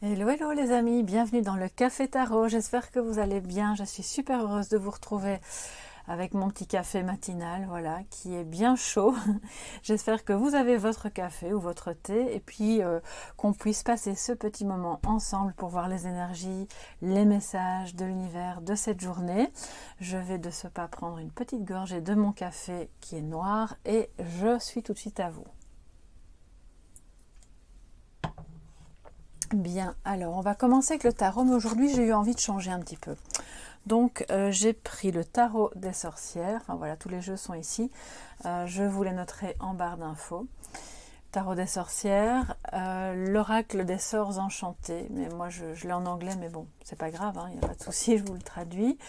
Hello, hello les amis, bienvenue dans le Café Tarot, j'espère que vous allez bien, je suis super heureuse de vous retrouver avec mon petit café matinal, voilà, qui est bien chaud. J'espère que vous avez votre café ou votre thé et puis qu'on puisse passer ce petit moment ensemble pour voir les énergies, les messages de l'univers de cette journée. Je vais de ce pas prendre une petite gorgée de mon café qui est noir et je suis tout de suite à vous. Bien, alors on va commencer avec le tarot, mais aujourd'hui j'ai eu envie de changer un petit peu. Donc j'ai pris le tarot des sorcières, enfin voilà, tous les jeux sont ici, je vous les noterai en barre d'infos. Tarot des sorcières, l'oracle des sorts enchantés, mais moi je l'ai en anglais, mais bon, c'est pas grave, il n'y a pas de souci, je vous le traduis.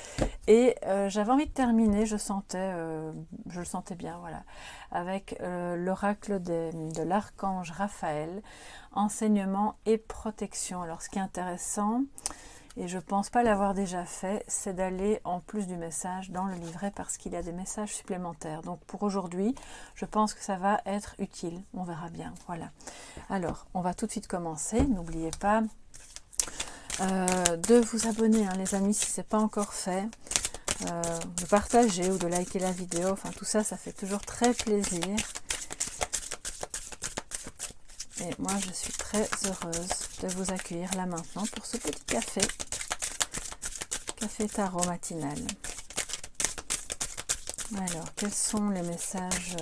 Et j'avais envie de terminer, je le sentais bien, voilà, avec l'oracle de l'archange Raphaël, enseignement et protection. Alors ce qui est intéressant, et je ne pense pas l'avoir déjà fait, c'est d'aller en plus du message dans le livret parce qu'il y a des messages supplémentaires. Donc pour aujourd'hui, je pense que ça va être utile. On verra bien. Voilà. Alors, on va tout de suite commencer. N'oubliez pas de vous abonner, les amis, si ce n'est pas encore fait. De partager ou de liker la vidéo. Enfin, tout ça, ça fait toujours très plaisir. Et moi, je suis très heureuse de vous accueillir là maintenant pour ce petit café tarot matinal. Alors, quels sont les messages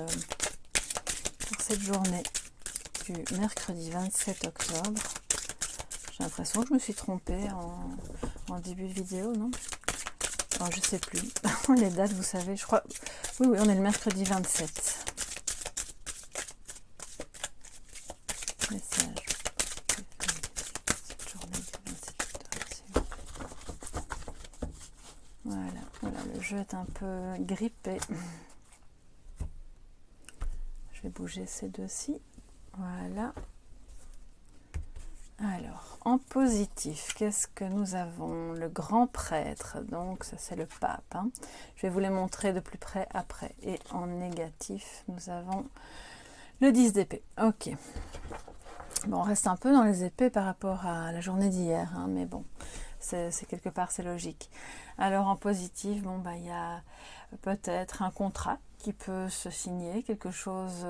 pour cette journée du mercredi 27 octobre? J'ai l'impression que je me suis trompée en début de vidéo, non? Oh, je sais plus. Les dates, vous savez, je crois... Oui, on est le mercredi 27. Message. Cette journée du 27 octobre. Voilà, le jeu est un peu grippé. Je vais bouger ces deux-ci. Voilà. Alors, en positif, qu'est-ce que nous avons? Le grand prêtre, donc ça c'est le pape. Je vais vous les montrer de plus près après. Et en négatif, nous avons le 10 d'épée. Ok. Bon, on reste un peu dans les épées par rapport à la journée d'hier, mais bon, c'est quelque part, c'est logique. Alors en positif, bon, il y a peut-être un contrat qui peut se signer, quelque chose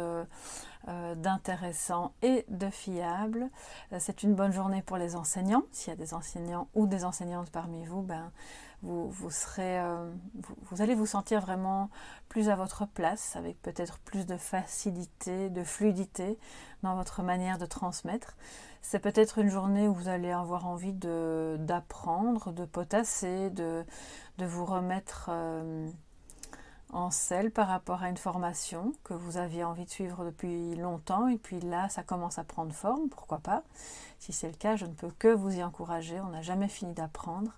d'intéressant et de fiable. C'est une bonne journée pour les enseignants. S'il y a des enseignants ou des enseignantes parmi vous, vous allez vous sentir vraiment plus à votre place, avec peut-être plus de facilité, de fluidité dans votre manière de transmettre. C'est peut-être une journée où vous allez avoir envie d'apprendre, de potasser, de vous remettre en selle par rapport à une formation que vous aviez envie de suivre depuis longtemps, et puis là ça commence à prendre forme, pourquoi pas. Si c'est le cas, je ne peux que vous y encourager, on n'a jamais fini d'apprendre.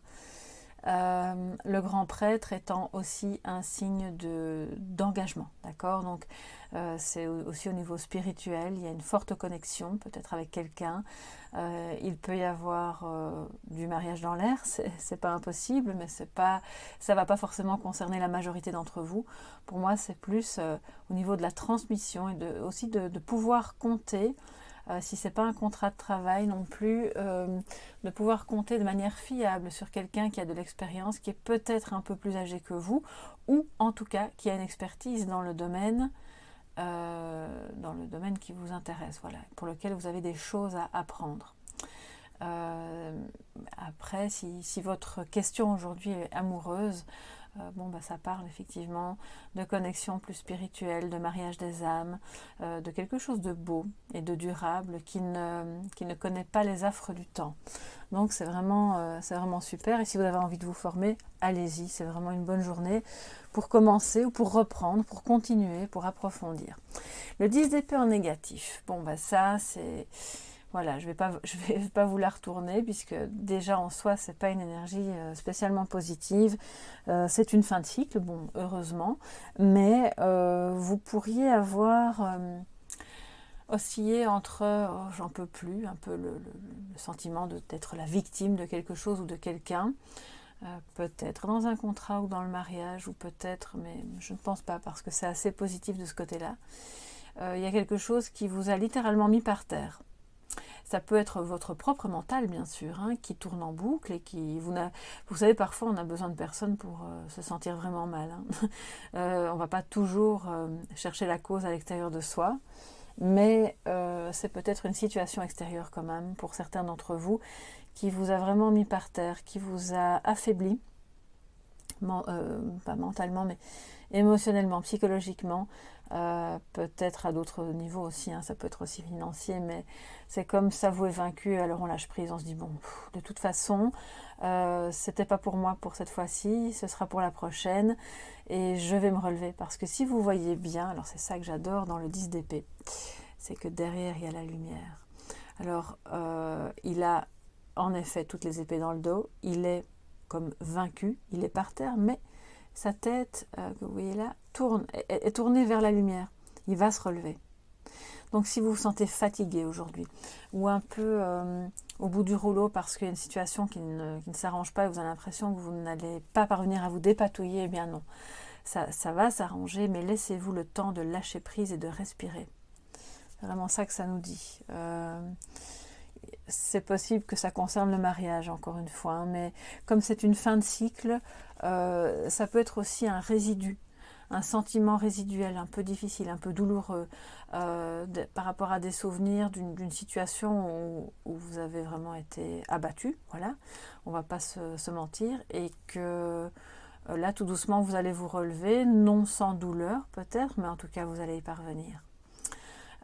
Le grand prêtre étant aussi un signe d'engagement, d'accord? Donc c'est aussi au niveau spirituel, il y a une forte connexion peut-être avec quelqu'un. Il peut y avoir du mariage dans l'air, c'est pas impossible, mais ça va pas forcément concerner la majorité d'entre vous. Pour moi, c'est plus au niveau de la transmission et aussi de pouvoir compter. Si ce n'est pas un contrat de travail non plus, de pouvoir compter de manière fiable sur quelqu'un qui a de l'expérience, qui est peut-être un peu plus âgé que vous, ou en tout cas qui a une expertise dans le domaine qui vous intéresse, voilà, pour lequel vous avez des choses à apprendre. Après, si votre question aujourd'hui est amoureuse, ça parle effectivement de connexion plus spirituelle, de mariage des âmes, de quelque chose de beau et de durable qui ne connaît pas les affres du temps. Donc c'est vraiment super, et si vous avez envie de vous former, allez-y, c'est vraiment une bonne journée pour commencer ou pour reprendre, pour continuer, pour approfondir. Le 10 d'épée en négatif, ça c'est... Voilà, je vais pas vous la retourner puisque déjà en soi c'est pas une énergie spécialement positive. C'est une fin de cycle, bon, heureusement, mais vous pourriez avoir oscillé entre j'en peux plus, un peu le sentiment d'être la victime de quelque chose ou de quelqu'un, peut-être dans un contrat ou dans le mariage, ou peut-être, mais je ne pense pas parce que c'est assez positif de ce côté-là. Il y a quelque chose qui vous a littéralement mis par terre. ça peut être votre propre mental, bien sûr, hein, qui tourne en boucle et qui... Vous savez, parfois, on a besoin de personnes pour se sentir vraiment mal. Hein. On ne va pas toujours chercher la cause à l'extérieur de soi, mais c'est peut-être une situation extérieure quand même, pour certains d'entre vous, qui vous a vraiment mis par terre, qui vous a affaibli, pas mentalement, mais émotionnellement, psychologiquement, peut-être à d'autres niveaux aussi, hein, ça peut être aussi financier, mais c'est comme s'avouer vaincu, alors on lâche prise, on se dit bon, de toute façon, c'était pas pour moi pour cette fois-ci, ce sera pour la prochaine, et je vais me relever, parce que si vous voyez bien, alors c'est ça que j'adore dans le 10 d'épée, c'est que derrière il y a la lumière. Alors il a en effet toutes les épées dans le dos, il est comme vaincu, il est par terre, mais sa tête, que vous voyez là, est tournée vers la lumière. Il va se relever. Donc si vous vous sentez fatigué aujourd'hui, ou un peu au bout du rouleau parce qu'il y a une situation qui ne s'arrange pas et vous avez l'impression que vous n'allez pas parvenir à vous dépatouiller, eh bien non. Ça va s'arranger, mais laissez-vous le temps de lâcher prise et de respirer. C'est vraiment ça que ça nous dit. C'est possible que ça concerne le mariage, encore une fois, hein, mais comme c'est une fin de cycle, ça peut être aussi un résidu, un sentiment résiduel un peu difficile, un peu douloureux, par rapport à des souvenirs d'une situation où vous avez vraiment été abattu, voilà, on ne va pas se mentir, et que là, tout doucement, vous allez vous relever, non sans douleur peut-être, mais en tout cas, vous allez y parvenir.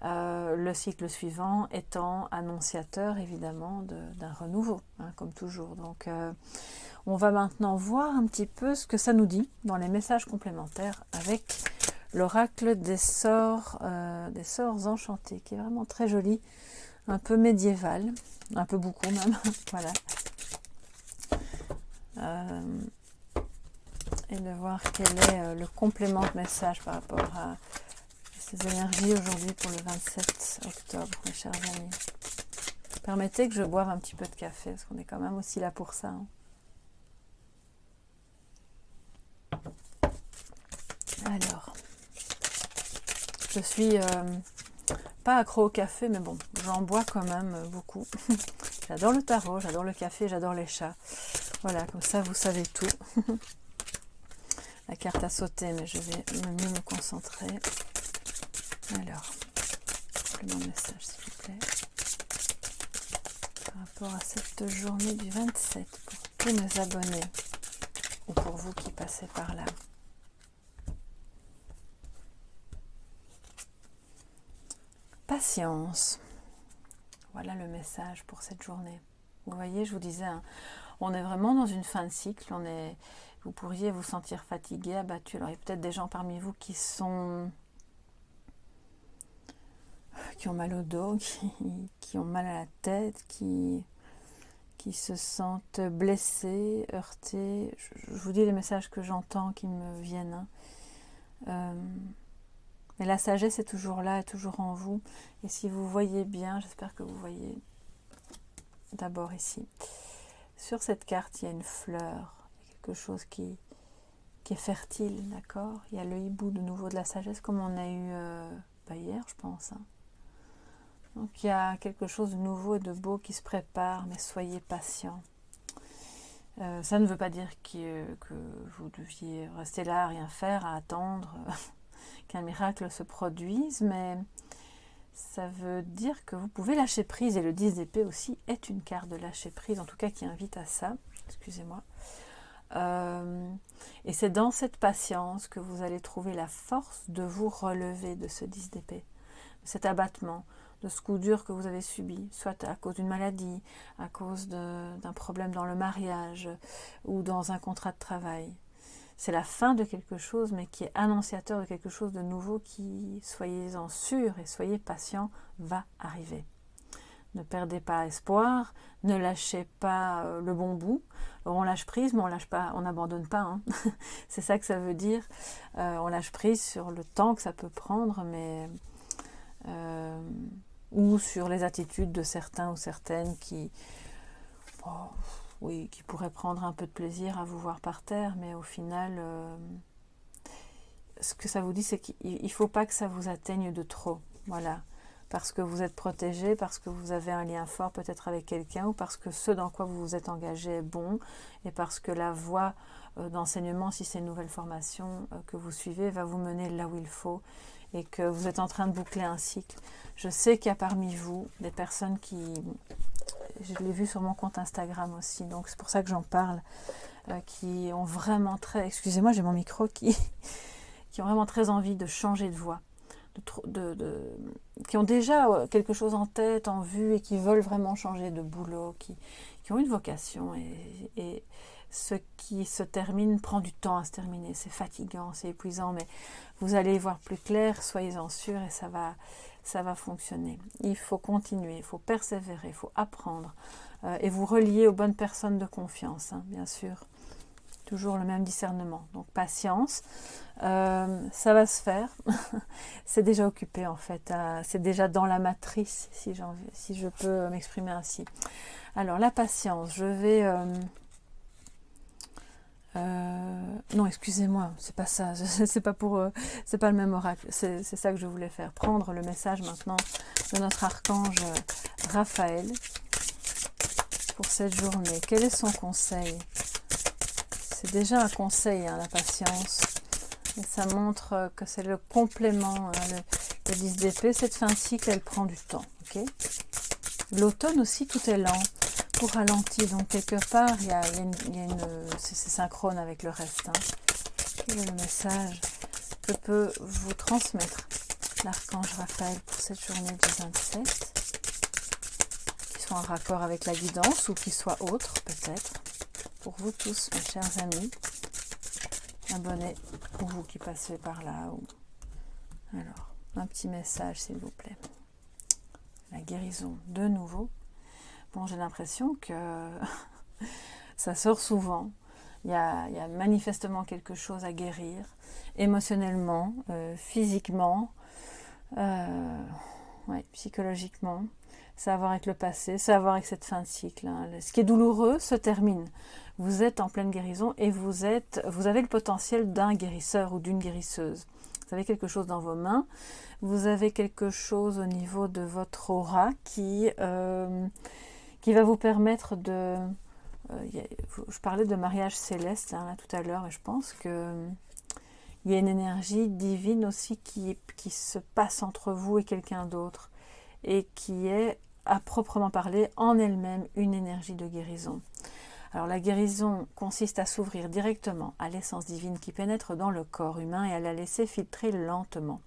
Le cycle suivant étant annonciateur évidemment d'un renouveau, hein, comme toujours. Donc on va maintenant voir un petit peu ce que ça nous dit dans les messages complémentaires avec l'oracle des sorts enchantés, qui est vraiment très joli, un peu médiéval, un peu beaucoup même, voilà. Et de voir quel est le complément de message par rapport à ces énergies aujourd'hui pour le 27 octobre, mes chers amis. Permettez que je boive un petit peu de café, parce qu'on est quand même aussi là pour ça. Hein. Alors, je suis pas accro au café, mais bon, j'en bois quand même beaucoup. J'adore le tarot, j'adore le café, j'adore les chats. Voilà, comme ça vous savez tout. La carte a sauté, mais je vais mieux me concentrer. Alors, complément de message s'il vous plaît. Par rapport à cette journée du 27, pour tous mes abonnés, ou pour vous qui passez par là. Patience. Voilà le message pour cette journée. Vous voyez, je vous disais, hein, on est vraiment dans une fin de cycle. Vous pourriez vous sentir fatigué, abattu. Alors, il y a peut-être des gens parmi vous qui ont mal au dos, qui ont mal à la tête, qui se sentent blessés, heurtés. Je vous dis les messages que j'entends qui me viennent. Hein. Mais la sagesse est toujours là, est toujours en vous. Et si vous voyez bien, j'espère que vous voyez d'abord ici. Sur cette carte, il y a une fleur, quelque chose qui est fertile, d'accord. Il y a le hibou de nouveau de la sagesse, comme on a eu hier, je pense. Hein. Donc il y a quelque chose de nouveau et de beau qui se prépare, mais soyez patient. Ça ne veut pas dire que vous deviez rester là, à rien faire, à attendre qu'un miracle se produise, mais ça veut dire que vous pouvez lâcher prise, et le 10 d'épée aussi est une carte de lâcher prise, en tout cas qui invite à ça, excusez-moi. Et c'est dans cette patience que vous allez trouver la force de vous relever de ce 10 d'épée, de cet abattement, de ce coup dur que vous avez subi, soit à cause d'une maladie, à cause d'un problème dans le mariage ou dans un contrat de travail. C'est la fin de quelque chose, mais qui est annonciateur de quelque chose de nouveau qui, soyez-en sûrs et soyez patients, va arriver. Ne perdez pas espoir, ne lâchez pas le bon bout. Alors on lâche prise, mais on lâche pas, on n'abandonne pas. Hein. C'est ça que ça veut dire. On lâche prise sur le temps que ça peut prendre, mais ou sur les attitudes de certains ou certaines qui pourraient prendre un peu de plaisir à vous voir par terre, mais au final, ce que ça vous dit, c'est qu'il ne faut pas que ça vous atteigne de trop. Voilà. parce que vous êtes protégé, parce que vous avez un lien fort peut-être avec quelqu'un, ou parce que ce dans quoi vous vous êtes engagé est bon, et parce que la voie d'enseignement, si c'est une nouvelle formation que vous suivez, va vous mener là où il faut, et que vous êtes en train de boucler un cycle. Je sais qu'il y a parmi vous des personnes qui... Je l'ai vu sur mon compte Instagram aussi, donc c'est pour ça que j'en parle, qui ont vraiment très... Excusez-moi, j'ai mon micro qui ont vraiment très envie de changer de voie, qui ont déjà quelque chose en tête, en vue, et qui veulent vraiment changer de boulot, qui ont une vocation, et ce qui se termine prend du temps à se terminer, c'est fatigant, c'est épuisant, mais vous allez y voir plus clair, soyez-en sûrs, et ça va fonctionner. Il faut continuer, il faut persévérer, il faut apprendre, et vous relier aux bonnes personnes de confiance, hein, bien sûr. Toujours le même discernement. Donc patience, ça va se faire. C'est déjà occupé en fait. C'est déjà dans la matrice, si je peux m'exprimer ainsi. Alors la patience, je vais... non, excusez-moi, c'est pas ça. C'est pas le même oracle. C'est ça que je voulais faire. Prendre le message maintenant de notre archange Raphaël pour cette journée. Quel est son conseil ? C'est déjà un conseil, hein, la patience. Et ça montre que c'est le complément. Hein, le 10 d'épée, cette fin de cycle, elle prend du temps. Okay, l'automne aussi, tout est lent, tout ralentit. Donc, quelque part, c'est synchrone avec le reste. Hein. Quel est le message que peut vous transmettre l'archange Raphaël pour cette journée du 27 ? Qui soit en raccord avec la guidance ou qui soit autre, peut-être. Pour vous tous, mes chers amis, abonnés, ou vous qui passez par là. Alors, un petit message, s'il vous plaît. La guérison, de nouveau. Bon, j'ai l'impression que ça sort souvent. Il y a manifestement quelque chose à guérir, émotionnellement, physiquement, psychologiquement. Ça a à voir avec le passé, ça a à voir avec cette fin de cycle. Hein. Ce qui est douloureux se termine. Vous êtes en pleine guérison et vous avez le potentiel d'un guérisseur ou d'une guérisseuse. Vous avez quelque chose dans vos mains, vous avez quelque chose au niveau de votre aura qui va vous permettre de... je parlais de mariage céleste là, tout à l'heure, et je pense que il y a une énergie divine aussi qui se passe entre vous et quelqu'un d'autre, et qui est, à proprement parler, en elle-même une énergie de guérison. Alors la guérison consiste à s'ouvrir directement à l'essence divine qui pénètre dans le corps humain et à la laisser filtrer lentement.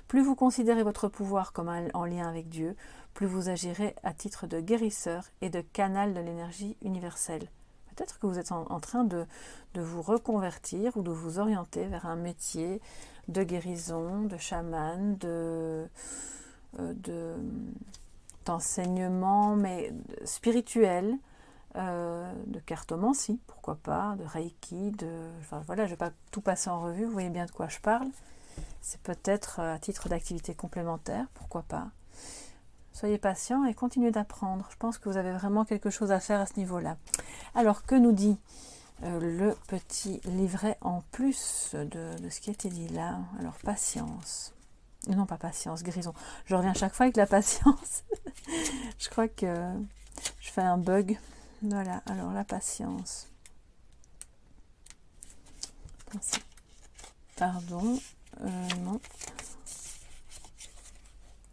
Plus vous considérez votre pouvoir comme en lien avec Dieu, plus vous agirez à titre de guérisseur et de canal de l'énergie universelle. Peut-être que vous êtes en train de vous reconvertir ou de vous orienter vers un métier de guérison, de chaman, d'enseignement, mais spirituel, de cartomancie, pourquoi pas, de reiki, enfin voilà, je ne vais pas tout passer en revue, vous voyez bien de quoi je parle. C'est peut-être à titre d'activité complémentaire, pourquoi pas. Soyez patient et continuez d'apprendre. Je pense que vous avez vraiment quelque chose à faire à ce niveau-là. Alors, que nous dit le petit livret en plus de ce qui a été dit là? Alors, patience. Non, pas patience, guérison. Je reviens chaque fois avec la patience. Je crois que je fais un bug. Voilà, alors la patience. Pardon, non.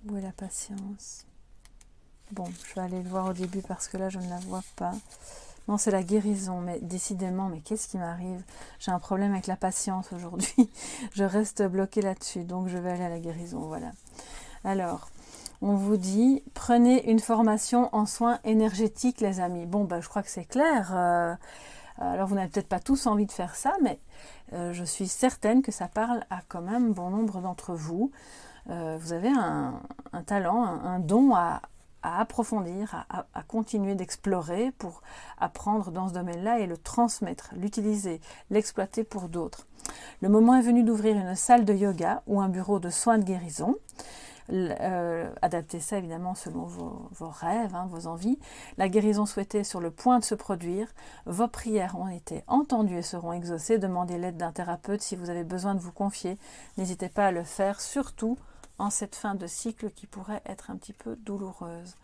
Où est la patience? Bon, je vais aller le voir au début parce que là, je ne la vois pas. Non, c'est la guérison, mais décidément, mais qu'est-ce qui m'arrive? J'ai un problème avec la patience aujourd'hui. Je reste bloquée là-dessus, donc je vais aller à la guérison, voilà. Alors, on vous dit, prenez une formation en soins énergétiques, les amis. Bon, je crois que c'est clair. Alors, vous n'avez peut-être pas tous envie de faire ça, mais je suis certaine que ça parle à quand même bon nombre d'entre vous. Vous avez un talent, un don à approfondir, à continuer d'explorer pour apprendre dans ce domaine-là et le transmettre, l'utiliser, l'exploiter pour d'autres. Le moment est venu d'ouvrir une salle de yoga ou un bureau de soins de guérison. Adaptez ça évidemment selon vos rêves, hein, vos envies. La guérison souhaitée est sur le point de se produire. Vos prières ont été entendues et seront exaucées. Demandez l'aide d'un thérapeute si vous avez besoin de vous confier. N'hésitez pas à le faire, surtout en cette fin de cycle qui pourrait être un petit peu douloureuse.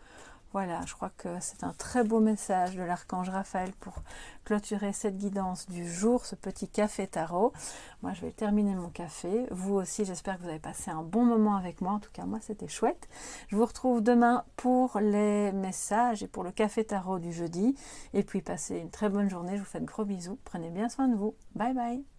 Voilà, je crois que c'est un très beau message de l'archange Raphaël pour clôturer cette guidance du jour, ce petit café tarot. Moi, je vais terminer mon café. Vous aussi, j'espère que vous avez passé un bon moment avec moi. En tout cas, moi, c'était chouette. Je vous retrouve demain pour les messages et pour le café tarot du jeudi. Et puis, passez une très bonne journée. Je vous fais de gros bisous. Prenez bien soin de vous. Bye bye.